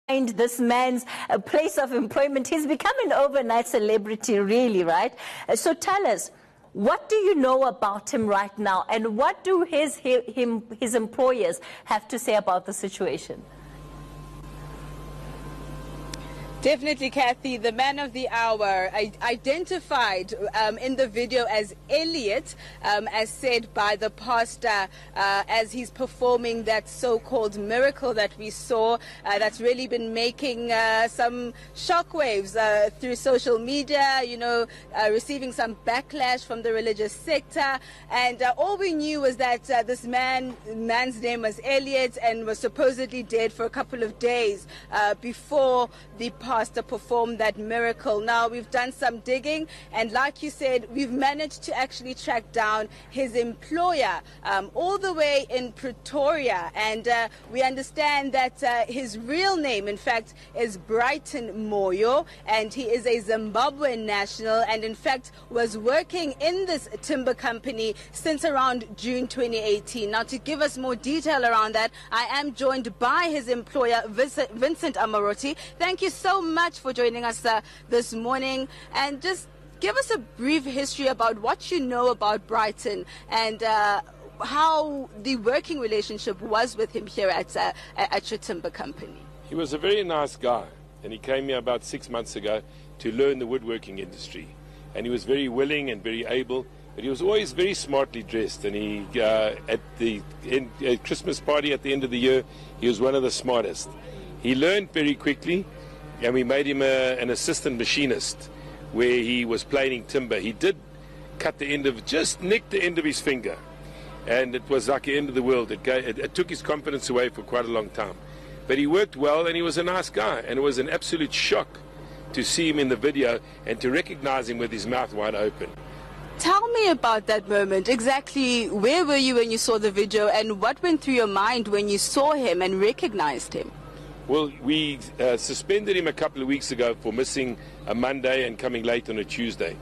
This man's place of employment. He's become an overnight celebrity, really, right? So tell us, what do you know about him right now, and what do his employers have to say about the situation? Definitely, Kathy. The man of the hour, identified in the video as Elliot, as said by the pastor, as he's performing that so-called miracle that we saw, that's really been making some shockwaves through social media, receiving some backlash from the religious sector. And all we knew was that this man's name was Elliot and was supposedly dead for a couple of days before the pastor performed that miracle. Now, we've done some digging, and like you said, we've managed to actually track down his employer all the way in Pretoria, and we understand that his real name, in fact, is Brighton Moyo, and he is a Zimbabwean national, and in fact was working in this timber company since around June 2018. Now, to give us more detail around that, I am joined by his employer, Vincent Amarotti. Thank you so much for joining us this morning, and just give us a brief history about what you know about Brighton and how the working relationship was with him here at your timber company. He was a very nice guy, and he came here about 6 months ago to learn the woodworking industry, and he was very willing and very able, but he was always very smartly dressed, and he at the Christmas party at the end of the year, he was one of the smartest. He learned very quickly, and we made him an assistant machinist where he was planing timber. He did cut the end of, just nicked the end of his finger, and it was like the end of the world. It took his confidence away for quite a long time. But he worked well, and he was a nice guy, and it was an absolute shock to see him in the video and to recognize him with his mouth wide open. Tell me about that moment. Exactly where were you when you saw the video, and what went through your mind when you saw him and recognized him? Well, we suspended him a couple of weeks ago for missing a Monday and coming late on a Tuesday.